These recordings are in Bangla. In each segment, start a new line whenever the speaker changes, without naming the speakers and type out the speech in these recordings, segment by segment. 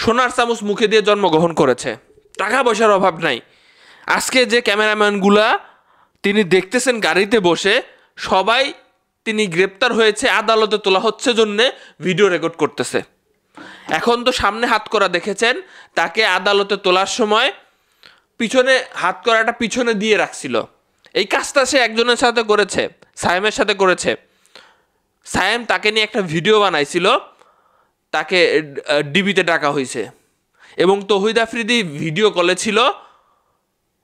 সোনার চামচ মুখে দিয়ে জন্মগ্রহণ করেছে, টাকা পয়সার অভাব নাই। আজকে যে ক্যামেরাম্যানগুলা তিনি দেখতেছেন গাড়িতে বসে, সবাই তিনি গ্রেপ্তার হয়েছে, আদালতে তোলা হচ্ছে জন্যে ভিডিও রেকর্ড করতেছে। এখন তো সামনে হাত করা দেখেছেন, তাকে আদালতে তোলার সময় পিছনে হাত করাটা পিছনে দিয়ে রাখছিল। এই কাজটা সে একজনের সাথে করেছে, সায়েমের সাথে করেছে। সায়েম তাকে নিয়ে একটা ভিডিও বানাইছিল, তাকে ডিবিতে ডাকা হয়েছে এবং তৌহিদ আফ্রিদি ভিডিও কলে ছিল,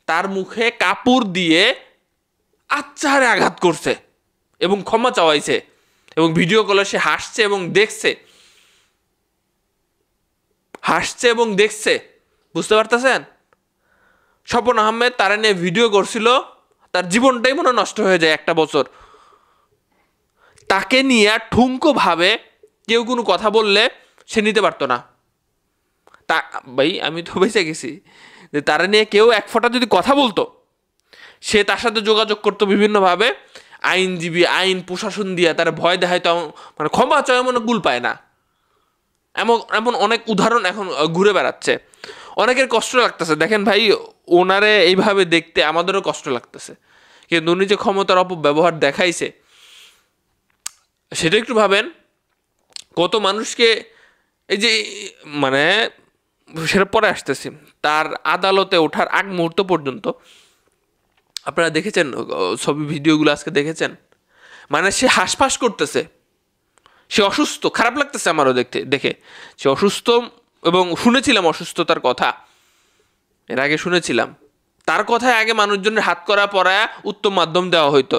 তার মুখে কাপড় দিয়ে আচ্ছারে আঘাত করছে এবং ক্ষমা চাওয়াইছে এবং ভিডিও কলে সে হাসছে এবং দেখছে। বুঝতে পারতেছেন? স্বপন আহমেদ তারা নিয়ে ভিডিও করছিল, তার জীবনটাই মনে নষ্ট হয়ে যায় একটা বছর। তাকে নিয়ে ঠুনকো ভাবে কেউ কোনো কথা বললে সে নিতে পারতো না। তা ভাই আমি তো বেঁচে গেছি যে তারা নিয়ে কেউ এক ফোঁটা যদি কথা বলতো, সে তার সাথে যোগাযোগ করতো বিভিন্নভাবে, আইনজীবী আইন প্রশাসন দিয়ে তারা ভয় দেখায়, তো মানে ক্ষমা চায় মনে কুল পায় না। এমন এমন অনেক উদাহরণ এখন ঘুরে বেড়াচ্ছে। অনেকের কষ্ট লাগতেছে, দেখেন ভাই, ওনারে এইভাবে দেখতে আমাদেরও কষ্ট লাগতেছে, কিন্তু উনি যে ক্ষমতার অপব্যবহার দেখাইছে সেটা একটু ভাবেন। কত মানুষকে এই যে মানে সেটা পরে আসতেছি, তার আদালতে ওঠার আগ মুহূর্ত পর্যন্ত আপনারা দেখেছেন ছবি ভিডিওগুলো আজকে দেখেছেন, মানে সে হাঁসফাঁস করতেছে, সে অসুস্থ, খারাপ লাগতেছে আমারও দেখে সে অসুস্থ। এবং শুনেছিলাম অসুস্থতার কথা, এর আগে শুনেছিলাম। তার কথায় আগে মানুষজনের হাত করা পরায়া উত্তম মাধ্যম দেওয়া হইতো,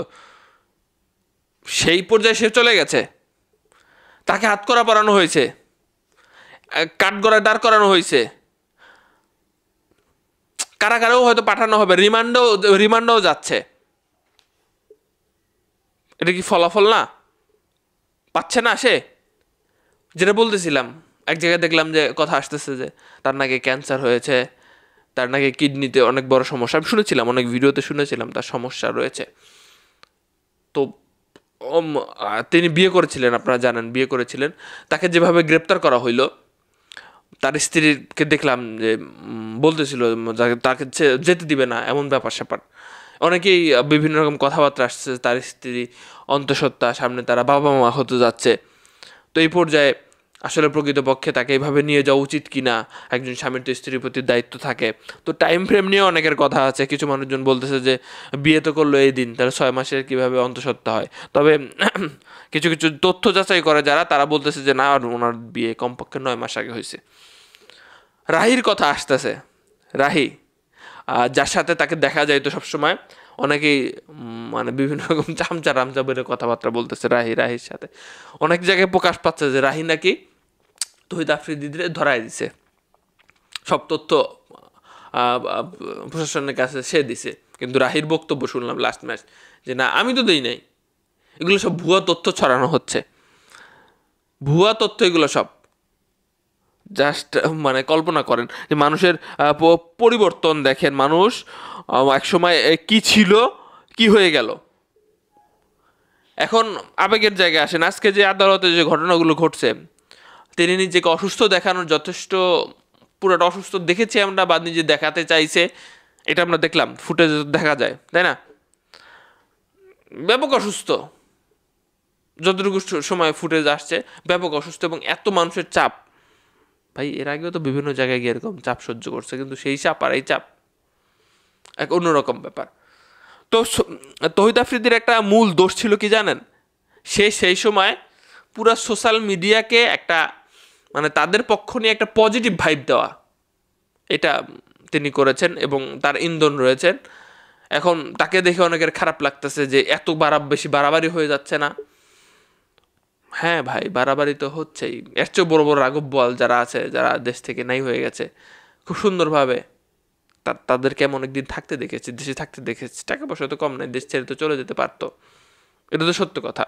সেই পর্যায়ে সে চলে গেছে। তাকে হাত করা পরানো হয়েছে, কাঠগড়ায় দাঁড় করানো হয়েছে, কারাগারেও হয়তো পাঠানো হবে, রিমান্ডেও যাচ্ছে। এটা কি ফলাফল না? পাচ্ছে না সে? যেটা বলতেছিলাম, এক জায়গায় দেখলাম যে কথা আসতেছে যে তার নাকি ক্যান্সার হয়েছে, তার নাকি কিডনিতে অনেক বড় সমস্যা। আমি শুনেছিলাম, অনেক ভিডিওতে শুনেছিলাম তার সমস্যা রয়েছে। তো তিনি বিয়ে করেছিলেন, আপনারা জানেন বিয়ে করেছিলেন। তাকে যেভাবে গ্রেপ্তার করা হইলো, তার স্ত্রীকে দেখলাম যে বলতেছিল তাকে যেতে দিবে না, এমন ব্যাপার স্যাপার। অনেকেই বিভিন্ন রকম কথাবার্তা আসছে, তার স্ত্রী অন্তঃসত্ত্বা, সামনে তারা বাবা মা হতে যাচ্ছে। তো এই পর্যায়ে আসলে প্রকৃতপক্ষে তাকে এইভাবে নিয়ে যাওয়া উচিত কি না, একজন স্বামীর তো স্ত্রীর প্রতি দায়িত্ব থাকে। তো টাইম ফ্রেম নিয়ে অনেকের কথা আছে। কিছু মানুষজন বলতেছে যে বিয়ে তো করলো এই দিন, তাহলে 6 মাসের কীভাবে অন্তঃসত্ত্বা হয়। তবে কিছু কিছু তথ্য যাচাই করে যারা, তারা বলতেছে যে না, ওনার বিয়ে কমপক্ষে 9 মাস আগে হয়েছে। রাহির কথা আসতেছে, রাহি যার সাথে তাকে দেখা যায় তো সবসময়, অনেকেই মানে বিভিন্ন রকম চামচা রামচা বেড়ে কথাবার্তা বলতেছে রাহির সাথে। অনেক জায়গায় প্রকাশ পাচ্ছে যে রাহি নাকি তৌহিদ আফ্রিদিদের ধরাই দিছে, সব তথ্য প্রশাসনের কাছে সে দিছে। কিন্তু রাহির বক্তব্য শুনলাম লাস্ট ম্যাচ যে না, আমি তো দেই নাই, এগুলো সব ভুয়া তথ্য ছড়ানো হচ্ছে, ভুয়া তথ্য এগুলো সব। জাস্ট মানে কল্পনা করেন যে মানুষের পরিবর্তন দেখেন, মানুষ একসময় কি ছিল, কি হয়ে গেল। এখন আবেগের জায়গায় আসেন, আজকে যে আদালতে যে ঘটনাগুলো ঘটছে, তিনি নিজেকে অসুস্থ দেখানোর যথেষ্ট, পুরোটা অসুস্থ দেখেছি আমরা, বা নিজে দেখাতে চাইছে, এটা আমরা দেখলাম, ফুটেজ দেখা যায়, তাই না? ব্যাপক অসুস্থ, যতটুকু সময় ফুটেজ আসছে, ব্যাপক অসুস্থ এবং এত মানুষের চাপ। ভাই এর আগেও তো বিভিন্ন জায়গায় গিয়ে এরকম চাপ সহ্য করছে, কিন্তু সেই চাপ আর এই চাপ এক অন্যরকম ব্যাপার। তো তৌহিদ আফ্রিদির একটা মূল দোষ ছিল কি জানেন? সেই সময় পুরা সোশ্যাল মিডিয়াকে একটা মানে তাদের পক্ষ নিয়ে একটা পজিটিভ ভাইব দেওয়া, এটা তিনি করেছেন এবং তার ইন্ধন রয়েছেন। এখন তাকে দেখে অনেকের খারাপ লাগতেছে যে এত বেশি বাড়াবাড়ি হয়ে যাচ্ছে না? হ্যাঁ ভাই, বাড়াবাড়ি তো হচ্ছেই। এর চেয়ে বড় বড় রাঘব বোয়াল যারা আছে, যারা দেশ থেকে নাই হয়ে গেছে, খুব সুন্দরভাবে তাদেরকে আমি অনেকদিন থাকতে দেখেছি, দেশে থাকতে দেখেছি, টাকা পয়সা তো কম নাই, দেশ ছেড়ে তো চলে যেতে পারতো। এটা তো সত্য কথা।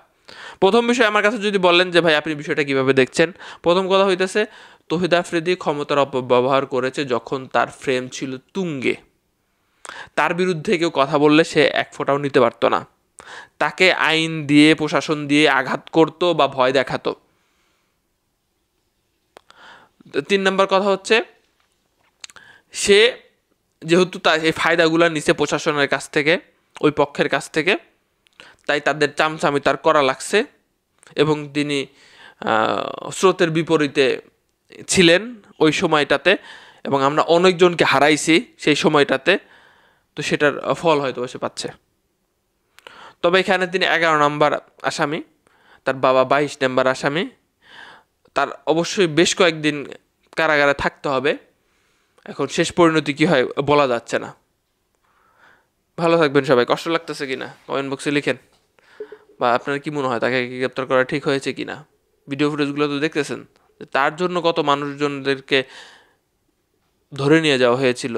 প্রথম বিষয় আমার কাছে যদি বলেন যে ভাই আপনি বিষয়টা কীভাবে দেখছেন, প্রথম কথা হইতেছে তৌহিদ আফ্রিদি ক্ষমতার অপব্যবহার করেছে যখন তার ফ্রেম ছিল তুঙ্গে। তার বিরুদ্ধে কেউ কথা বললে সে এক ফোঁটাও নিতে পারতো না, তাকে আইন দিয়ে প্রশাসন দিয়ে আঘাত করতো বা ভয় দেখাতো। 3 নম্বর কথা হচ্ছে, সে যেহেতু তার এই ফায়দাগুলো নিচে প্রশাসনের কাছ থেকে, ওই পক্ষের কাছ থেকে, তাই তাদের চামচামি তার করা লাগছে এবং তিনি স্রোতের বিপরীতে ছিলেন ওই সময়টাতে, এবং আমরা অনেকজনকে হারাইছি সেই সময়টাতে। তো সেটার ফল হয়তো সে পাচ্ছে। তবে এখানে তিনি 11 নম্বর আসামি, তার বাবা 22 নম্বর আসামি। তার অবশ্যই বেশ কয়েকদিন কারাগারে থাকতে হবে। এখন শেষ পরিণতি কী হয় বলা যাচ্ছে না। ভালো থাকবেন সবাই। কষ্ট লাগতেছে কিনা কমেন্ট বক্সে লিখেন, বা আপনার কি মনে হয় তাকে কি গ্রেপ্তার করা ঠিক হয়েছে কিনা। ভিডিও ফুটেজগুলো তো দেখতেছেন, তার জন্য কত মানুষজনদেরকে ধরে নিয়ে যাওয়া হয়েছিল।